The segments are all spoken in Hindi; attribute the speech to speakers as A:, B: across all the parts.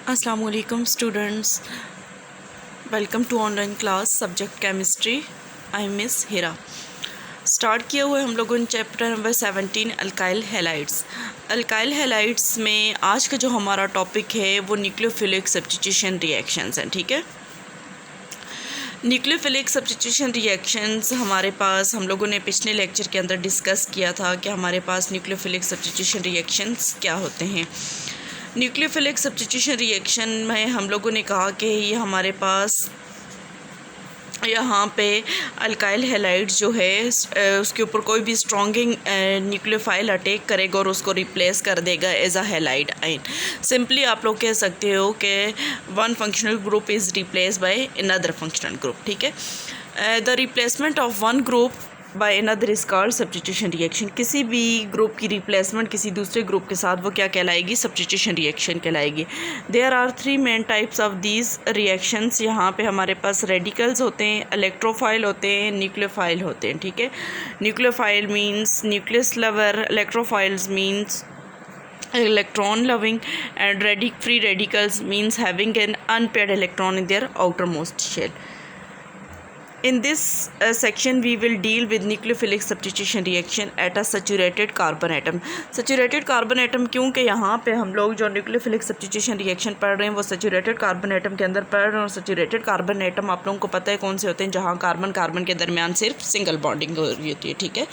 A: अस्सलाम वालेकुम students, welcome to online class subject chemistry. I miss Hira. Start किया हुआ है हम लोगों ने chapter number 17 alkyl halides. Alkyl halides में आज का जो हमारा टॉपिक है वो न्यूक्लियोफिलिक सब्स्टिट्यूशन रिएक्शंस हैं। ठीक है, न्यूक्लियोफिलिक सब्स्टिट्यूशन रिएक्शंस हमारे पास हम लोगों ने पिछले लेक्चर के अंदर डिस्कस किया था कि हमारे पास न्यूक्लियोफिलिक सब्स्टिट्यूशन रिएक्शंस क्या होते हैं। न्यूक्लियोफिलिक सब्स्टिट्यूशन रिएक्शन में हम लोगों ने कहा कि ये हमारे पास यहाँ पे अल्काइल हैलाइड जो है उसके ऊपर कोई भी स्ट्रॉन्गिंग न्यूक्लियोफाइल अटैक करेगा और उसको रिप्लेस कर देगा as a halide ion. Simply आप लोग कह सकते हो कि one functional group is replace by another functional group. ठीक है, the replacement of one group by another is called substitution reaction. किसी भी ग्रुप की रिप्लेसमेंट किसी दूसरे ग्रुप के साथ वो क्या कहलाएगी? सब्स्टिट्यूशन रिएक्शन कहलाएगी। There are three main types of these reactions. यहाँ पे हमारे पास रेडिकल्स होते हैं, इलेक्ट्रोफाइल होते हैं, न्यूक्लियोफाइल होते हैं। ठीक है, nucleophile means nucleus lover, electrophiles means electron loving, and free radicals means having an unpaired electron in their outermost shell. In this section we will deal with nucleophilic substitution reaction at a saturated carbon atom. Saturated carbon atom क्योंकि यहाँ पे हम लोग जो nucleophilic substitution reaction पढ़ रहे हैं वो saturated carbon atom के अंदर पढ़ रहे हैं। और saturated carbon atom आप लोगों को पता है कौन से होते हैं, जहाँ कार्बन कार्बन के दरमियान सिर्फ सिंगल बॉन्डिंग हो रही होती है। ठीक है,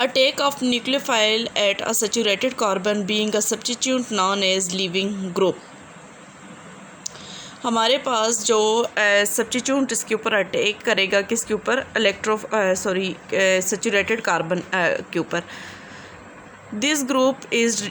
A: attack of nucleophile at a saturated carbon being a substitute non as living group. हमारे पास जो सब्स्टिट्यूट इसके ऊपर अटैक करेगा, किसके ऊपर? सैचुरेटेड कार्बन के ऊपर। This group is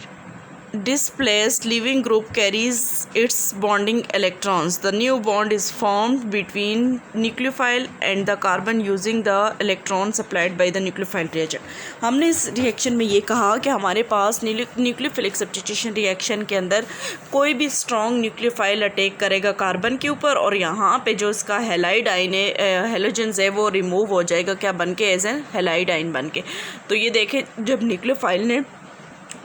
A: displaced living group carries its bonding electrons. The new bond is formed between nucleophile and the carbon using the electron supplied by the nucleophile reagent. हमने इस रिएक्शन में ये कहा कि हमारे पास न्यूक्लियोफिलिक सब्स्टिट्यूशन रिएक्शन के अंदर कोई भी स्ट्रॉन्ग न्यूक्लियोफाइल अटैक करेगा कार्बन के ऊपर और यहाँ पे जो इसका हैलाइड आयन है, हेलोजेंस है, वो रिमूव हो जाएगा क्या बन के? एज एन हैलाइड आयन बन के। तो ये देखें, जब न्यूक्लियोफाइल ने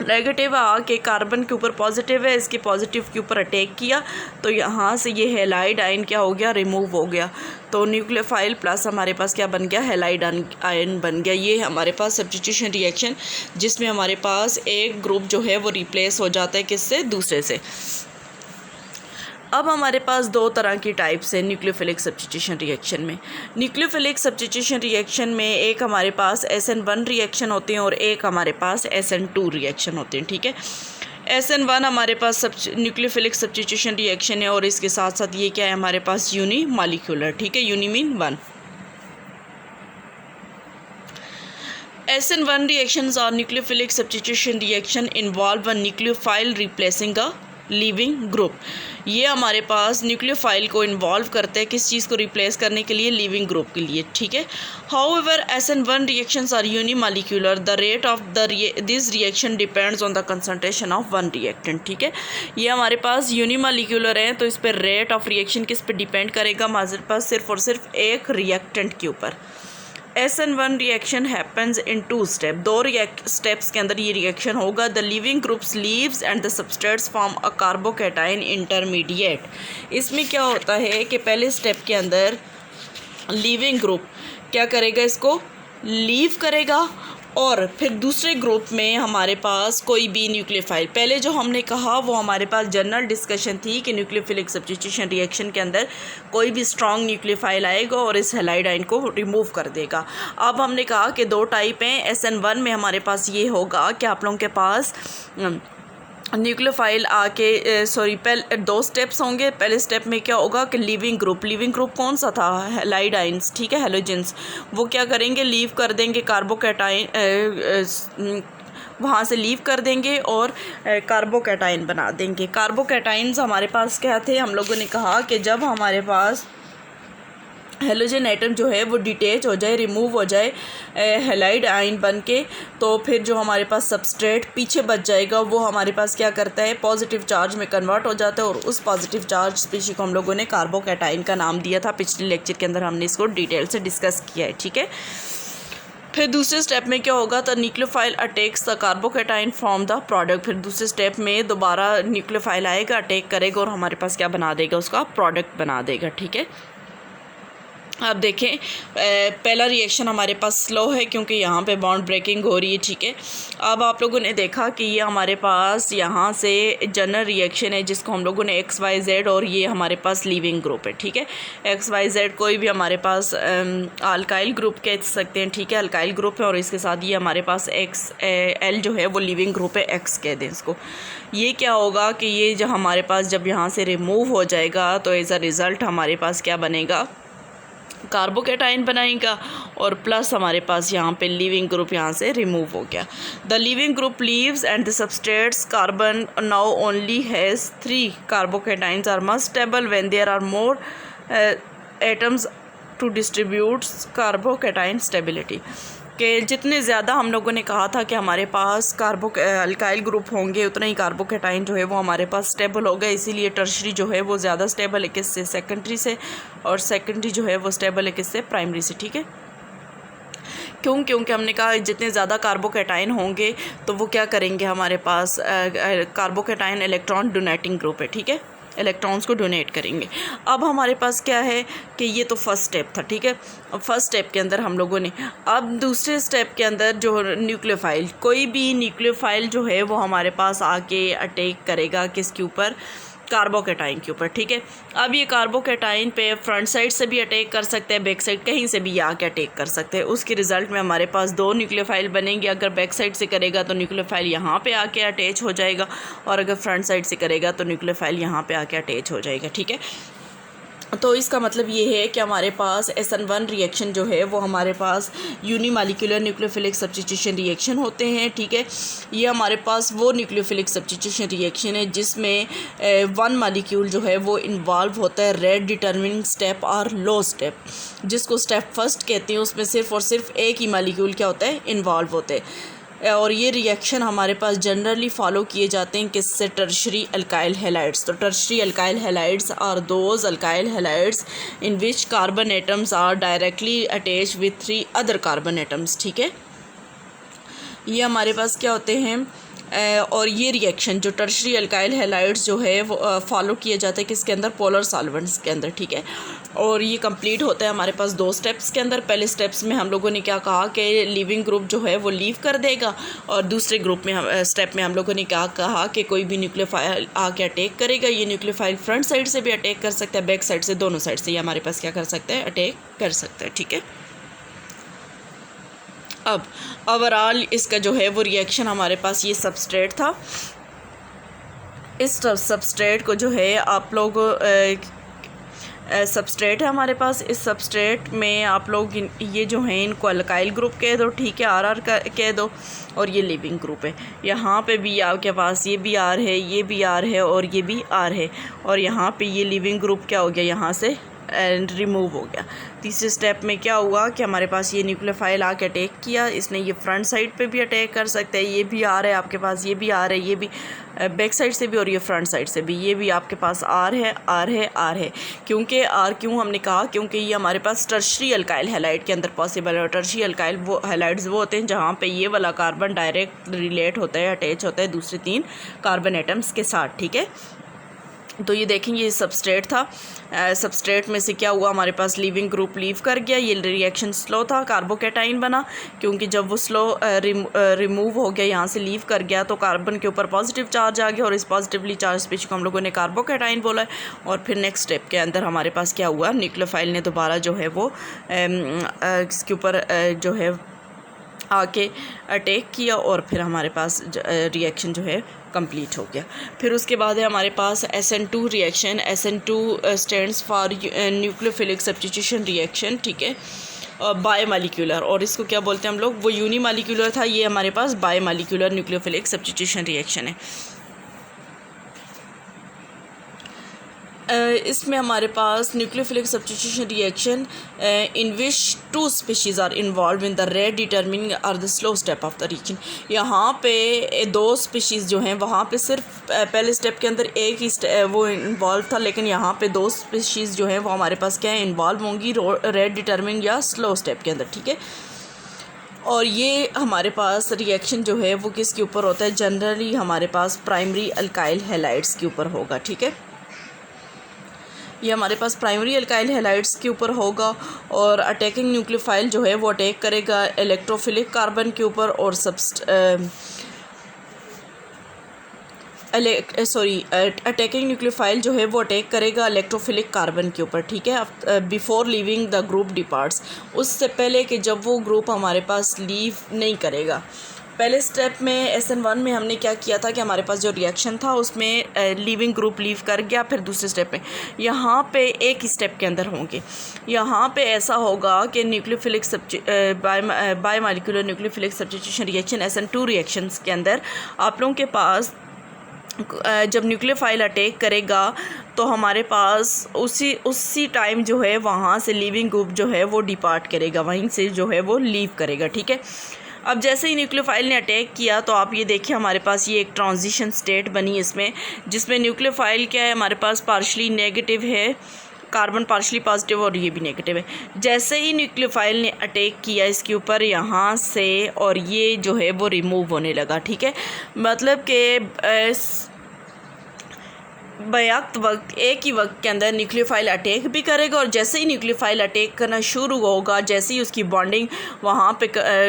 A: नेगेटिव आके कार्बन के ऊपर पॉजिटिव है, इसके पॉजिटिव के ऊपर अटैक किया तो यहाँ से ये हैलाइड आयन क्या हो गया? रिमूव हो गया। तो न्यूक्लियोफाइल प्लस हमारे पास क्या बन गया? हैलाइड आयन बन गया। ये हमारे पास सब्स्टिट्यूशन रिएक्शन जिसमें हमारे पास एक ग्रुप जो है वो रिप्लेस हो जाता है किससे? दूसरे से। अब हमारे पास दो तरह की टाइप्स है न्यूक्लियोफिलिक सब्स्टिट्यूशन रिएक्शन में। न्यूक्लियोफिलिक सब्स्टिट्यूशन रिएक्शन में एक हमारे पास SN1 रिएक्शन होते हैं और एक हमारे पास SN2 रिएक्शन होते हैं। ठीक है, SN1 हमारे पास न्यूक्लियोफिलिक सब्स्टिट्यूशन रिएक्शन है और इसके साथ साथ ये क्या है हमारे पास? Uni molecular. ठीक है, uni mean one. SN1 reactions or nucleophilic substitution reaction involve a nucleophile replacing a leaving group. ये हमारे पास न्यूक्लियोफाइल को इन्वॉल्व करते हैं किस चीज़ को रिप्लेस करने के लिए? लिविंग ग्रुप के लिए। ठीक है, however SN1 reactions are unimolecular. The rate of this reaction depends on the concentration of one reactant. ठीक है, ये हमारे पास यूनिमॉलिक्यूलर है तो इस पर रेट ऑफ रिएक्शन किस पे डिपेंड करेगा? हमारे पास सिर्फ और सिर्फ एक रिएक्टेंट के ऊपर। SN1 reaction happens in two step. दो स्टेप्स के अंदर ये रिएक्शन होगा। The living groups leaves and the substrates form a carbocation intermediate. इसमें क्या होता है कि पहले स्टेप के अंदर लिविंग ग्रुप क्या करेगा? इसको लीव करेगा और फिर दूसरे ग्रुप में हमारे पास कोई भी न्यूक्लियोफाइल। पहले जो हमने कहा वो हमारे पास जनरल डिस्कशन थी कि न्यूक्लियोफिलिक सब्स्टिट्यूशन रिएक्शन के अंदर कोई भी स्ट्रॉन्ग न्यूक्लियोफाइल आएगा और इस हैलाइड आयन को रिमूव कर देगा। अब हमने कहा कि दो टाइप हैं। SN1 में हमारे पास ये होगा कि आप लोगों के पास न्यूक्लियोफाइल आके पहले दो स्टेप्स होंगे। पहले स्टेप में क्या होगा कि लिविंग ग्रुप कौन सा था? Halide ions. ठीक है, हेलोजेंस। वो क्या करेंगे? लीव कर देंगे कार्बोकैटायन, वहाँ से लीव कर देंगे और कार्बोकैटायन बना देंगे। कार्बोकैटायंस हमारे पास क्या थे? हम लोगों ने कहा कि जब हमारे पास हेलोजन एटम जो है वो डिटेच हो जाए, रिमूव हो जाए हैलाइड आयन बन के, तो फिर जो हमारे पास सबस्ट्रेट पीछे बच जाएगा वो हमारे पास क्या करता है? पॉजिटिव चार्ज में कन्वर्ट हो जाता है और उस पॉजिटिव चार्ज स्पीशीज को हम लोगों ने कार्बोकैटायन का नाम दिया था। पिछले लेक्चर के अंदर हमने इसको डिटेल से डिस्कस किया है। ठीक है, फिर दूसरे स्टेप में क्या होगा, the nucleophile attacks the carbocation from the product. फिर दूसरे स्टेप में दोबारा न्यूक्लियोफाइल आएगा, अटैक करेगा और हमारे पास क्या बना देगा, उसका प्रोडक्ट बना देगा। ठीक है, अब देखें पहला रिएक्शन हमारे पास स्लो है क्योंकि यहाँ पे बॉन्ड ब्रेकिंग हो रही है। ठीक है, अब आप लोगों ने देखा कि ये हमारे पास यहाँ से जनरल रिएक्शन है जिसको हम लोगों ने XYZ, और ये हमारे पास लीविंग ग्रुप है। ठीक है, XYZ कोई भी हमारे पास अल्काइल ग्रुप कह सकते हैं। ठीक है, अल्काइल ग्रुप है और इसके साथ ये हमारे पास XL जो है वो लीविंग ग्रुप है, X कह दें इसको। ये क्या होगा कि ये जो हमारे पास जब यहाँ से रिमूव हो जाएगा तो एज अ रिज़ल्ट हमारे पास क्या बनेगा, कार्बोकैटाइन बनाएगा और प्लस हमारे पास यहाँ पे लीविंग ग्रुप यहाँ से रिमूव हो गया। The leaving group leaves and the substrates carbon now only has 3 carbocations are must stable when there are more atoms to distribute carbocation stability. कि जितने ज़्यादा हम लोगों ने कहा था कि हमारे पास अल्काइल ग्रुप होंगे उतना ही कार्बोकैटाइन जो है वो हमारे पास स्टेबल होगा, इसीलिए टर्शरी जो है वो ज़्यादा स्टेबल है किससे, सेकेंडरी से, और सेकेंडरी जो है वो स्टेबल है किससे, प्राइमरी से। ठीक है, क्योंकि हमने कहा जितने ज़्यादा कार्बोकैटाइन होंगे तो वो क्या करेंगे, हमारे पास कार्बोकैटाइन इलेक्ट्रॉन डोनेटिंग ग्रुप है। ठीक है, इलेक्ट्रॉन्स को डोनेट करेंगे। अब हमारे पास क्या है कि ये तो फर्स्ट स्टेप था। ठीक है, अब फर्स्ट स्टेप के अंदर हम लोगों ने, अब दूसरे स्टेप के अंदर जो न्यूक्लियोफाइल, कोई भी न्यूक्लियोफाइल जो है वो हमारे पास आके अटैक करेगा किसके ऊपर, कार्बोकैटाइन के ऊपर। ठीक है, अब ये कार्बोकैटाइन पे फ्रंट साइड से भी अटैक कर सकते हैं, बैक साइड कहीं से भी आके अटैक कर सकते हैं। उसके रिजल्ट में हमारे पास 2 न्यूक्लियोफाइल बनेंगे। अगर बैक साइड से करेगा तो न्यूक्लियोफाइल यहाँ पे आके अटैच हो जाएगा, और अगर फ्रंट साइड से करेगा तो न्यूक्लियोफाइल यहाँ पे आके अटैच हो जाएगा। ठीक है, तो इसका मतलब ये है कि हमारे पास SN1 रिएक्शन जो है वो हमारे पास यूनिमॉलिक्यूलर न्यूक्लियोफिलिक सब्स्टिट्यूशन रिएक्शन होते हैं। ठीक है, ये हमारे पास वो न्यूक्लियोफिलिक सब्स्टिट्यूशन रिएक्शन है जिसमें 1 मॉलिक्यूल जो है वो इन्वॉल्व होता है रेट डिटर्मिनिंग स्टेप और लो स्टेप, जिसको स्टेप फर्स्ट कहते हैं। उसमें सिर्फ और सिर्फ एक ही मॉलिक्यूल क्या होता है, इन्वॉल्व होते हैं। और ये रिएक्शन हमारे पास जनरली फॉलो किए जाते हैं किससे, टर्शरी अल्काइल हैलाइड्स। तो tertiary alkyl halides are those alkyl halides in which carbon atoms are directly attach with 3 other carbon atoms. ठीक है, ये हमारे पास क्या होते हैं, और ये रिएक्शन जो टर्शरी अल्काइल हैलाइड्स जो है वो फॉलो किया जाता है किसके अंदर, पोलर सॉल्वेंट्स के अंदर। ठीक है, और ये कंप्लीट होता है हमारे पास 2 स्टेप्स के अंदर। पहले स्टेप्स में हम लोगों ने क्या कहा कि लीविंग ग्रुप जो है वो लीव कर देगा, और दूसरे ग्रुप में स्टेप में हम लोगों ने क्या कहा कि कोई भी न्यूक्लियोफाइल आके अटैक करेगा। ये न्यूक्लियोफाइल फ्रंट साइड से भी अटैक कर सकता है, बैक साइड से, दोनों साइड से ये हमारे पास क्या कर सकता है, अटैक कर सकता है। ठीक है, अब ओवरऑल इसका जो है वो रिएक्शन हमारे पास ये सबस्ट्रेट था। इस सबस्ट्रेट को जो है आप लोग सबस्ट्रेट है हमारे पास, इस सबस्ट्रेट में आप लोग ये जो हैं इनको अल्काइल ग्रुप कह दो। ठीक है, RR कह दो, और ये लिविंग ग्रुप है। यहाँ पे भी आपके पास ये भी R है, ये भी R है और ये भी R है, और यहाँ पे ये लिविंग ग्रुप क्या हो गया, यहाँ से रिमूव हो गया। तीसरे स्टेप में क्या हुआ कि हमारे पास ये न्यूक्लियोफाइल आके अटैक किया, इसने ये फ्रंट साइड पे भी अटैक कर सकते हैं, ये भी आ रहा है आपके पास, ये भी आ रहा है, ये भी बैक साइड से भी और ये फ्रंट साइड से भी, ये भी आपके पास आर है, आर है, आर है। क्योंकि आर क्यों हमने कहा, क्योंकि ये हमारे पास टर्शरी अल्काइल हैलाइड के अंदर पॉसिबल है। टर्शरी अल्काइल वो हैलाइड्स वो होते हैं जहाँ पे ये वाला कार्बन डायरेक्ट रिलेट होता है, अटैच होता है दूसरे 3 कार्बन एटम्स के साथ। ठीक है, तो ये देखेंगे ये सबस्ट्रेट था, सबस्ट्रेट में से क्या हुआ, हमारे पास लीविंग ग्रुप लीव कर गया, ये रिएक्शन स्लो था, कार्बोकैटाइन बना, क्योंकि जब वो स्लो रिमूव हो गया, यहाँ से लीव कर गया, तो कार्बन के ऊपर पॉजिटिव चार्ज आ गया और इस पॉजिटिवली चार्ज स्पीच को हम लोगों ने कार्बोकैटाइन बोला है। और फिर नेक्स्ट स्टेप के अंदर हमारे पास क्या हुआ, न्यूक्लियोफाइल ने दोबारा जो है वो इसके ऊपर जो है आके अटैक किया और फिर हमारे पास रिएक्शन जो है कंप्लीट हो गया। फिर उसके बाद है हमारे पास SN2 reaction. SN2 stands for nucleophilic substitution reaction. ठीक है, बायोमॉलिक्यूलर, और इसको क्या बोलते हैं हम लोग, वो यूनिमॉलिक्यूलर था, ये हमारे पास बायोमॉलिक्यूलर न्यूक्लियोफिलिक सब्स्टिट्यूशन रिएक्शन है। इसमें हमारे पास nucleophilic substitution reaction in which 2 species are involve in the rate determining are the slow step of the reaction. यहाँ पे 2 स्पीशीज़ जो हैं, वहाँ पे सिर्फ पहले स्टेप के अंदर एक ही वो इन्वॉल्व था, लेकिन यहाँ पे 2 स्पीशीज़ जो हैं वो हमारे पास क्या है, इन्वॉल्व होंगी रेट डिटर्मिनिंग या स्लो स्टेप के अंदर। ठीक है, और ये हमारे पास रिएक्शन जो है वो किसके ऊपर होता है, जनरली हमारे पास प्राइमरी अल्काइल हैलाइड्स के ऊपर होगा। ठीक है, ये हमारे पास प्राइमरी अल्काइल हैलाइड्स के ऊपर होगा और अटैकिंग न्यूक्लियोफाइल जो है वो अटैक करेगा इलेक्ट्रोफिलिक कार्बन के ऊपर और अटैकिंग न्यूक्लियोफाइल जो है वो अटैक करेगा इलेक्ट्रोफिलिक कार्बन के ऊपर। ठीक है, before leaving the group departs, उससे पहले कि जब वो ग्रुप हमारे पास लीव नहीं करेगा। पहले स्टेप में SN1 में हमने क्या किया था कि हमारे पास जो रिएक्शन था उसमें लिविंग ग्रुप लीव कर गया। फिर दूसरे स्टेप में यहाँ पे एक स्टेप के अंदर होंगे, यहाँ पे ऐसा होगा कि nucleophilic biomolecular nucleophilic substitution reaction SN2 reactions के अंदर आप लोगों के पास जब न्यूक्लियोफाइल अटैक करेगा तो हमारे पास उसी टाइम जो है वहाँ से लिविंग ग्रुप जो है वो डिपार्ट करेगा, वहीं से जो है वो लीव करेगा। ठीक है, अब जैसे ही न्यूक्लियोफाइल ने अटैक किया तो आप ये देखिए हमारे पास ये एक ट्रांजिशन स्टेट बनी इसमें, जिसमें न्यूक्लियोफाइल क्या है हमारे पास पार्शली नेगेटिव है, कार्बन पार्शली पॉजिटिव और ये भी नेगेटिव है। जैसे ही न्यूक्लियोफाइल ने अटैक किया इसके ऊपर यहाँ से और ये जो है वो रिमूव होने लगा। ठीक है, मतलब कि बैक वक्त एक ही वक्त के अंदर न्यूक्लियोफाइल अटैक भी करेगा और जैसे ही न्यूक्लियोफाइल अटैक करना शुरू होगा, जैसे ही उसकी बॉन्डिंग वहाँ पे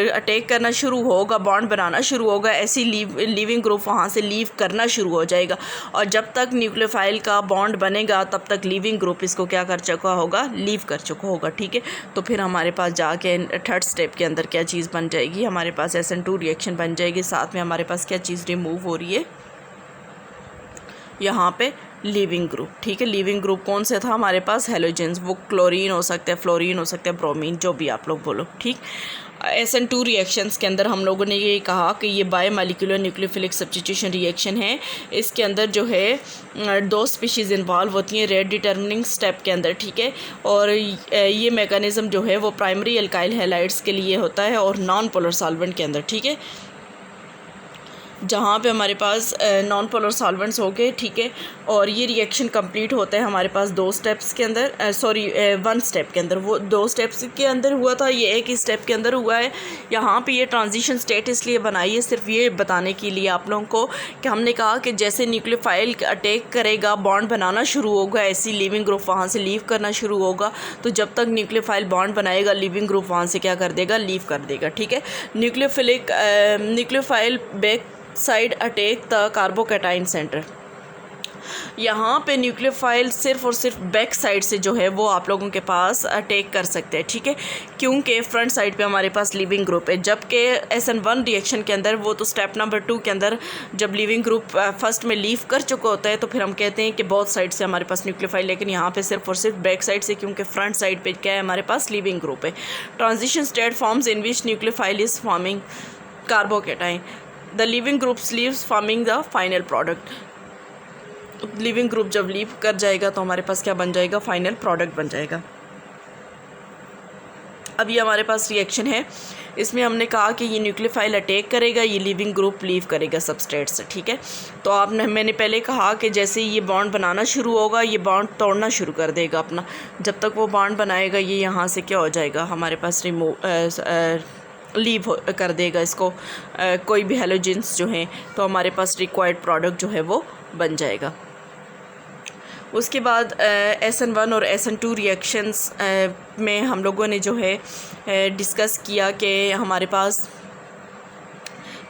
A: अटैक करना शुरू होगा, बॉन्ड बनाना शुरू होगा, ऐसी लिविंग ग्रुप वहाँ से लीव करना शुरू हो जाएगा। और जब तक न्यूक्लियोफाइल का बॉन्ड बनेगा तब तक लिविंग ग्रुप इसको क्या कर चुका होगा, लीव कर चुका होगा। ठीक है, तो फिर हमारे पास जाके थर्ड स्टेप के अंदर क्या चीज़ बन जाएगी, हमारे पास SN2 रिएक्शन बन जाएगी। साथ में हमारे पास क्या चीज़ रिमूव हो रही है, यहाँ पे लिविंग ग्रुप। ठीक है, लिविंग ग्रुप कौन से था हमारे पास, हेलोजेंस, वो क्लोरीन हो सकता है, फ्लोरीन हो सकता है, ब्रोमीन, जो भी आप लोग बोलो। ठीक, SN2 रिएक्शंस के अंदर हम लोगों ने ये कहा कि ये बायोमॉलिक्यूलर न्यूक्लियोफिलिक सब्स्टिट्यूशन रिएक्शन है। इसके अंदर जो है 2 स्पीशीज़ इन्वॉल्व होती हैं रेट डिटर्मिनिंग स्टेप के अंदर। ठीक है, और ये मैकेनिज़्म जो है वो प्राइमरी अल्काइल हैलाइड्स के लिए होता है और नॉन पोलर सॉल्वेंट के अंदर। ठीक है, जहाँ पे हमारे पास नॉन पोलर सॉल्वेंट्स हो गए। ठीक है, और ये रिएक्शन कंप्लीट होता है हमारे पास 2 स्टेप्स के अंदर, 1 स्टेप के अंदर। वो 2 स्टेप्स के अंदर हुआ था, ये एक ही स्टेप के अंदर हुआ है। यहाँ पे ये ट्रांजिशन स्टेट इसलिए बनाई है सिर्फ ये बताने के लिए आप लोगों को कि हमने कहा कि जैसे न्यूक्लियोफाइल अटैक करेगा, बॉन्ड बनाना शुरू होगा, ऐसी लिविंग ग्रुप वहाँ से लीव करना शुरू होगा। तो जब तक न्यूक्लियोफाइल बॉन्ड बनाएगा लिविंग ग्रुप वहाँ से क्या कर देगा, लीव कर देगा। ठीक है, nucleophile back side attack the carbocation centre. यहाँ पे न्यूक्लियोफाइल सिर्फ और सिर्फ बैक साइड से जो है वो आप लोगों के पास अटैक कर सकते हैं। ठीक है, क्योंकि फ्रंट साइड पे हमारे पास लिविंग ग्रुप है, जबकि SN1 रिएक्शन के अंदर वो तो स्टेप नंबर 2 के अंदर जब लिविंग ग्रुप फर्स्ट में लीव कर चुका होता है तो फिर हम कहते हैं कि बोथ साइड से हमारे पास न्यूक्लियोफाइल, लेकिन यहाँ पे सिर्फ और सिर्फ बैक साइड से, क्योंकि फ्रंट साइड पे क्या है हमारे पास लिविंग ग्रुप है। Transition state forms in which nucleophile is forming carbocation, the living groups leaves forming the final product. Leaving group जब लीव कर जाएगा तो हमारे पास क्या बन जाएगा, फाइनल प्रोडक्ट बन जाएगा। अब ये हमारे पास रिएक्शन है, इसमें हमने कहा कि ये न्यूक्लियोफाइल अटैक करेगा, ये लिविंग ग्रुप लीव करेगा सबस्ट्रेट से। ठीक है, तो मैंने पहले कहा कि जैसे ही ये बॉन्ड बनाना शुरू होगा ये बॉन्ड तोड़ना शुरू कर देगा अपना। जब तक वो बॉन्ड बनाएगा ये यहाँ से क्या हो जाएगा, हमारे पास लीव कर देगा इसको कोई भी हेलोजेंस जो हैं, तो हमारे पास रिक्वायर्ड प्रोडक्ट जो है वो बन जाएगा। उसके बाद SN1 और SN2 रिएक्शंस में हम लोगों ने जो है डिस्कस किया कि हमारे पास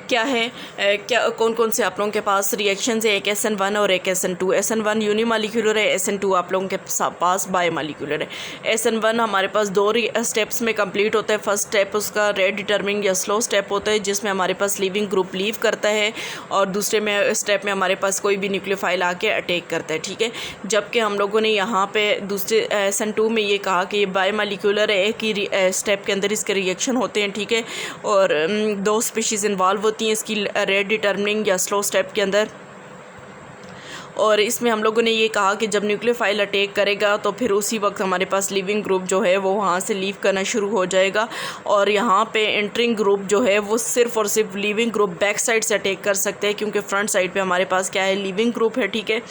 A: क्या है, क्या कौन कौन से आप लोगों के पास रिएक्शंस है, एक SN1 और एक SN2। SN1 यूनिमॉलिक्यूलर है, SN2 आप लोगों के पास बायोमॉलिक्यूलर है। SN1 हमारे पास 2 स्टेप्स में कंप्लीट होता है। फर्स्ट स्टेप उसका रेट डिटर्मिनिंग या स्लो स्टेप होता है, जिसमें हमारे पास लिविंग ग्रुप लीव करता है और दूसरे में स्टेप में हमारे पास कोई भी न्यूक्लियोफाइल आके अटैक करता है। ठीक है, जबकि हम लोगों ने यहाँ पे दूसरे SN2 में ये कहा कि ये बायोमॉलिक्यूलर है, एक ही स्टेप के अंदर इसके रिएक्शन होते हैं। ठीक है, और 2 स्पीशीज़ इन्वॉल्व होती हैं इसकी रेट डिटर्मिनिंग या स्लो स्टेप के अंदर। और इसमें हम लोगों ने ये कहा कि जब न्यूक्लियोफाइल अटैक करेगा तो फिर उसी वक्त हमारे पास लिविंग ग्रुप जो है वो वहाँ से लीव करना शुरू हो जाएगा। और यहाँ पे एंटरिंग ग्रुप जो है वो सिर्फ और सिर्फ लिविंग ग्रुप बैक साइड से अटैक कर सकते हैं, क्योंकि फ्रंट साइड पे हमारे पास क्या है, लिविंग ग्रुप है। ठीक है,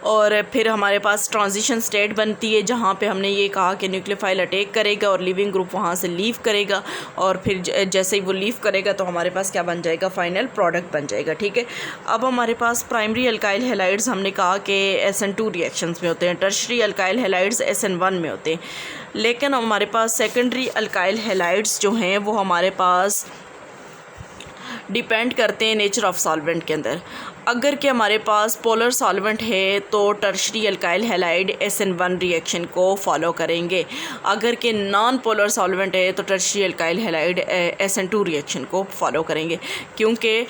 A: और फिर हमारे पास ट्रांजिशन स्टेट बनती है जहाँ पे हमने ये कहा कि न्यूक्लियोफाइल अटैक करेगा और लिविंग ग्रुप वहाँ से लीव करेगा, और फिर जैसे ही वो लीव करेगा तो हमारे पास क्या बन जाएगा, फाइनल प्रोडक्ट बन जाएगा। ठीक है, अब हमारे पास प्राइमरी अल्काइल हैलाइड्स हमने कहा कि SN2 रिएक्शंस में होते हैं, टर्शरी अल्काइल हैलाइड्स SN1 में होते हैं, लेकिन हमारे पास सेकेंडरी अल्काइल हैलाइड्स जो हैं वो हमारे पास डिपेंड करते हैं नेचर ऑफ सॉल्वेंट के अंदर। अगर कि हमारे पास पोलर सॉल्वेंट है तो tertiary alkyl halide SN1 reaction को फॉलो करेंगे, अगर कि नॉन पोलर सॉल्वेंट है तो tertiary alkyl halide SN2 reaction को फॉलो करेंगे, क्योंकि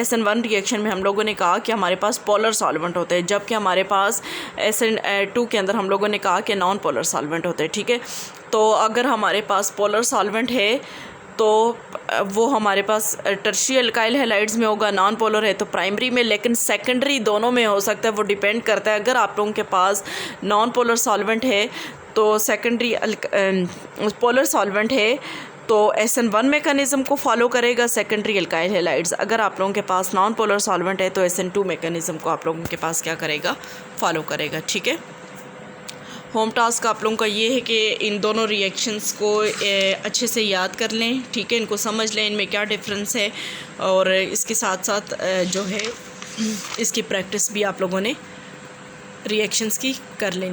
A: SN1 रिएक्शन में हम लोगों ने कहा कि हमारे पास पोलर सॉल्वेंट होते हैं, जबकि हमारे पास SN2 के अंदर हम लोगों ने कहा कि नॉन पोलर सॉल्वेंट होते हैं। ठीक है, तो अगर हमारे पास पोलर सॉल्वेंट है तो वो हमारे पास टर्शरी अल्काइल हैलाइड्स में होगा, नॉन पोलर है तो प्राइमरी में, लेकिन सेकेंडरी दोनों में हो सकता है, वो डिपेंड करता है। अगर आप लोगों के पास नॉन पोलर सॉल्वेंट है तो सेकेंडरी पोलर सॉल्वेंट है तो SN1 मैकेनिज़्म को फॉलो करेगा सेकेंडरी अल्काइल हैलाइड्स। अगर आप लोगों के पास नॉन पोलर सॉल्वेंट है तो SN2 मैकेनिज़्म को आप लोगों के पास क्या करेगा, फॉलो करेगा। ठीक है, होम टास्क आप लोगों का ये है कि इन दोनों रिएक्शंस को अच्छे से याद कर लें। ठीक है, इनको समझ लें इनमें क्या डिफरेंस है, और इसके साथ साथ जो है इसकी प्रैक्टिस भी आप लोगों ने रिएक्शंस की कर लें।